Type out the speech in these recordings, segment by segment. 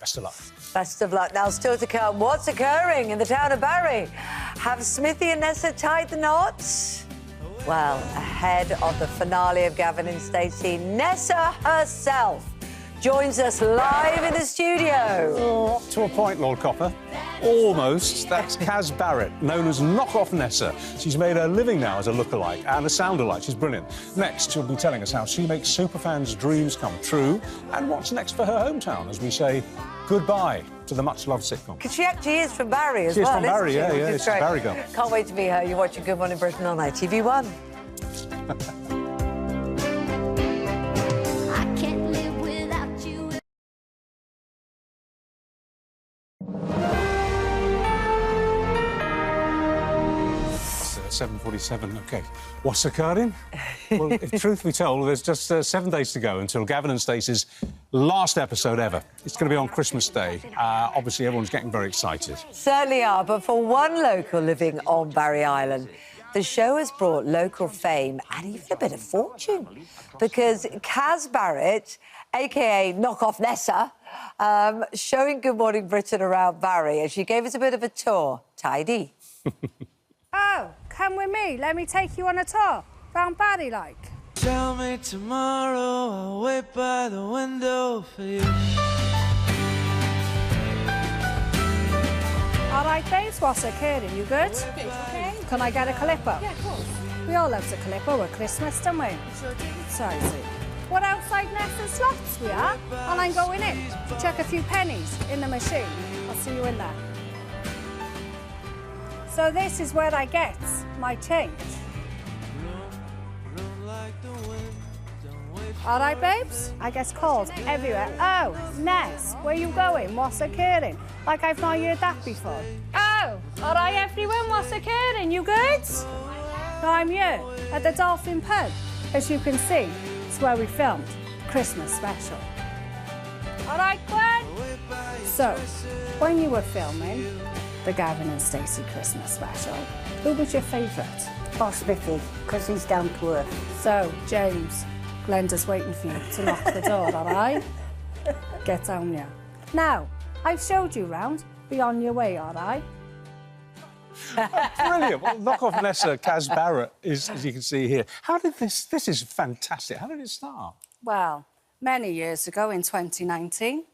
Best of luck. Best of luck. Now, still to come, what's occurring in the town of Barry? Have Smithy and Nessa tied the knots? Well, ahead of the finale of Gavin and Stacey, Nessa herself joins us live in the studio. Oh, to a point, Lord Copper. Almost. That's Kaz Barrett, known as Off Nessa. She's made her living now as a lookalike and a sound-alike. She's brilliant. Next, she'll be telling us how she makes superfans' dreams come true and what's next for her hometown as we say goodbye to the much-loved sitcom. Because she actually is from Barry as well, well, from Barry, isn't she? yeah, she's a Barry girl. Can't wait to meet her. You're watching Good Morning Britain on ITV1. I can't live without you. 7:47. OK. What's occurring? Well, if truth be told, there's just 7 days to go until Gavin and Stacey's last episode ever. It's going to be on Christmas Day. Obviously, everyone's getting very excited. Certainly are, but for one local living on Barry Island, the show has brought local fame and even a bit of fortune. Because Kaz Barrett, a.k.a. Off Nessa, showing Good Morning Britain around Barry, and she gave us a bit of a tour. Tidy. Oh, come with me. Let me take you on a tour. Round Barry, like. Tell me tomorrow, I'll wait by the window for you. All right, babes, what's occurring? You good? Okay. Can I get a clipper? Yeah, of course. We all love a clipper with Christmas, don't we? Sure do. Sorry, see. We're outside Nessa's slots, we are. And I'm going in to chuck a few pennies in the machine. I'll see you in there. So this is where I get my change. All right, babes? I get called everywhere. Oh, Ness, where you going? What's occurring? Like I've not heard that before. Oh, all right, everyone, what's occurring? You good? No, I'm here at the Dolphin Pub. As you can see, it's where we filmed Christmas special. All right, Gwen? So, when you were filming the Gavin and Stacey Christmas special, who was your favourite? Oh, Smithy, because he's down to earth. So, James, Glenda's waiting for you to knock the door, all right? Get down here. Now, I've showed you round. Be on your way, all right? Brilliant. Well, Off Nessa, Kaz Barrett, is, as you can see here. How did this is fantastic. How did it start? Well, many years ago in 2019,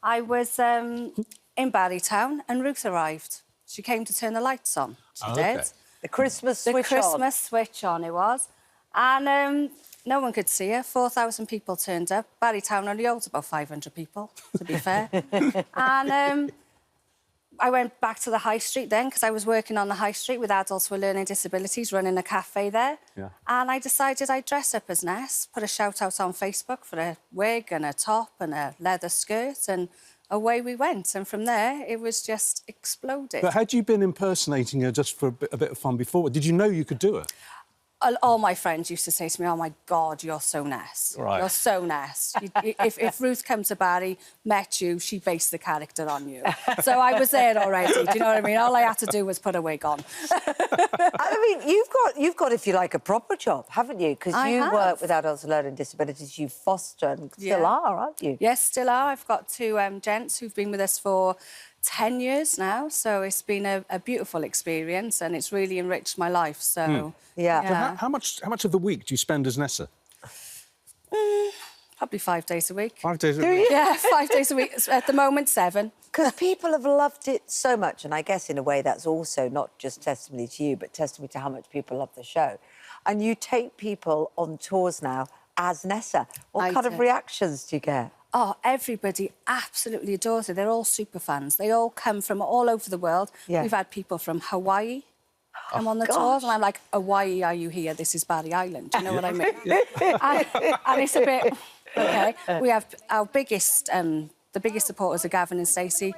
I was in Barrytown and Ruth arrived. She came to turn the lights on. She did. The Christmas switch on. The Christmas switch on it was. And no one could see her. 4,000 people turned up. Barrytown only holds about 500 people, to be fair. And I went back to the high street then because I was working on the high street with adults with learning disabilities, running a cafe there. Yeah. And I decided I'd dress up as Ness, put a shout-out on Facebook for a wig and a top and a leather skirt, and away we went. And from there, it was just exploded. But had you been impersonating her just for a bit of fun before? Did you know you could do it? All my friends used to say to me, oh, my God, you're so Ness. Right. You're so Ness. If Ruth came to Barry, met you, she based the character on you. So I was there already, do you know what I mean? All I had to do was put a wig on. I mean, you've got, if you like, a proper job, haven't you? Because you work with adults with learning disabilities, you foster and still are, aren't you? Yes, still are. I've got two gents who've been with us for 10 years now, so it's been a beautiful experience and it's really enriched my life, so... Yeah. So how much of the week do you spend as Nessa? Probably 5 days a week. 5 days a week? Yeah, 5 days a week. At the moment, 7. Because people have loved it so much, and I guess in a way that's also not just testimony to you, but testimony to how much people love the show. And you take people on tours now as Nessa. What kind of reactions do you get? Oh, everybody absolutely adores it. They're all super fans. They all come from all over the world. Yeah. We've had people from Hawaii come on the tours, and I'm like, Hawaii, are you here? This is Barry Island. Do you know what I mean? And it's a bit... OK. We have our biggest... the biggest supporters of Gavin and Stacey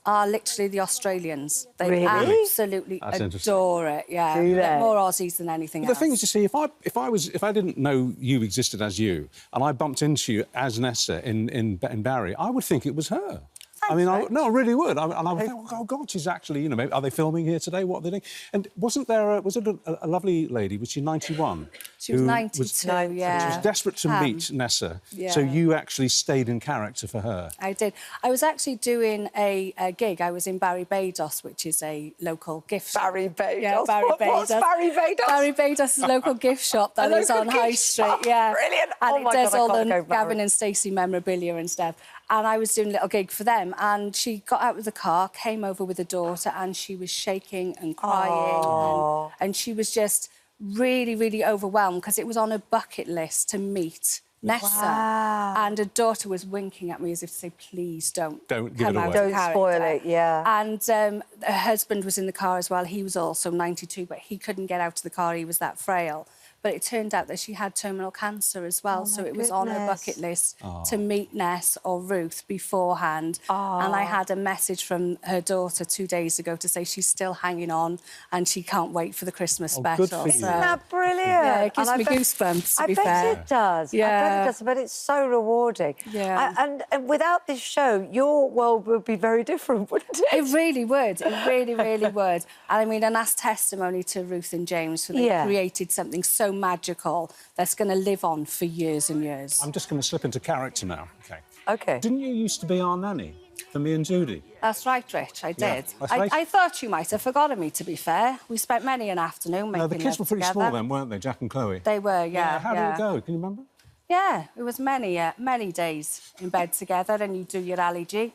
are literally the Australians. They absolutely adore it, yeah. More Aussies than anything else. The thing is, you see, if I didn't know you existed as you and I bumped into you as Nessa in Barry, I would think it was her. I mean, no, I really would. And I would think, oh, God, she's actually, you know, maybe, are they filming here today? What are they doing? And wasn't there, was it a lovely lady, was she 91? She was 92, yeah. She was desperate to meet Nessa, Yeah. so you actually stayed in character for her. I did. I was actually doing a gig. I was in Barbados, which is a local gift shop. Barbados? Yeah, What's Barbados. Barbados? Barbados is a local gift shop that is on High Street, yeah. Brilliant. And Oh it my does God, I all can't the go Barry. Gavin and Stacey memorabilia and stuff. And I was doing a little gig for them, and she got out of the car, came over with a daughter, and she was shaking and crying. And she was just really, really overwhelmed because it was on her bucket list to meet Nessa. Wow. And her daughter was winking at me as if to say, please don't give come it out away. of Don't character. spoil it, yeah. And her husband was in the car as well. He was also 92, but he couldn't get out of the car. He was that frail. But it turned out that she had terminal cancer as well, so it was on her bucket list to meet Ness or Ruth beforehand. And I had a message from her daughter 2 days ago to say she's still hanging on and she can't wait for the Christmas special. good for you. So, Isn't that brilliant? yeah, it gives And me I bet- goosebumps, to I be bet fair. it does. I bet Yeah. it does, but it's so rewarding. Yeah. And without this show, your world would be very different, wouldn't it? It really would. It really, really would. And I mean, and that's testimony to Ruth and James, for they created something so magical that's going to live on for years and years. I'm just going to slip into character now. OK. OK. Didn't you used to be our nanny for me and Judy? That's right, Rich, I did. that's right. I thought you might have forgotten me, to be fair. We spent many an afternoon making No, the kids were love pretty together. small then, weren't they, Jack and Chloe? They were, yeah. How did it go? Can you remember? Yeah, it was many days in bed together, and you do your Ali G.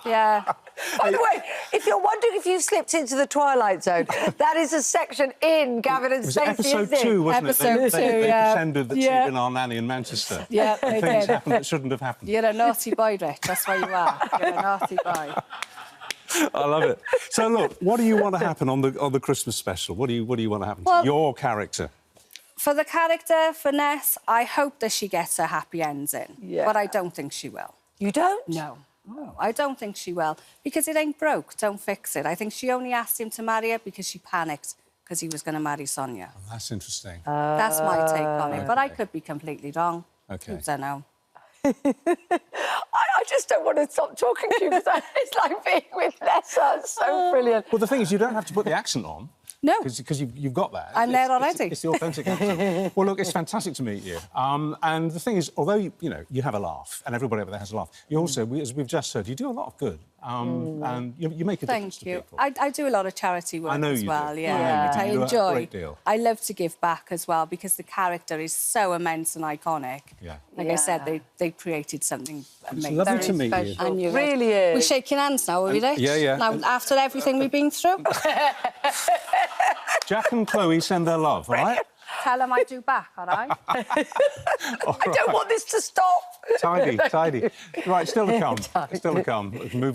Yeah. By the way, if you're wondering if you slipped into the Twilight Zone, that is a section in Gavin and It was Stacey, episode isn't it? 2, wasn't Episode it? They 2, yeah. pretended that she'd Yeah. been our nanny in Manchester. Yeah, they Things did. happened that shouldn't have happened. You're a naughty boy, Rich, that's why you are. You're a naughty boy. I love it. So, look, what do you want to happen on the Christmas special? What do you want to happen to Well- your character? For the character, for Ness, I hope that she gets a happy ending. Yeah. But I don't think she will. You don't? No. I don't think she will. Because it ain't broke. Don't fix it. I think she only asked him to marry her because she panicked because he was going to marry Sonia. Oh, that's interesting. That's my take on it. But I could be completely wrong. OK. I don't know. I just don't want to stop talking to you because it's like being with Nessa. It's so brilliant. Well, the thing is, you don't have to put the accent on. No. Because you've got that. I'm there already. It's the authentic accent. Well, look, it's fantastic to meet you. And the thing is, although, you have a laugh, and everybody over there has a laugh, you also, as we've just heard, you do a lot of good. And you make a difference Thank to you. people. I do a lot of charity work I know as you do. well. I know Yeah, you do. I You do a enjoy. great deal. I love to give back as well because the character is so immense and iconic. Yeah. Like I said, they created something amazing. lovely to meet you. special. And you Really is. We're shaking hands now, are we, Rich? Yeah, yeah. Now, after everything we've been through, Jack and Chloe send their love, all right? tell them I do back, all right? I don't want this to stop. Tidy. Right, still to come. Still to come. Movie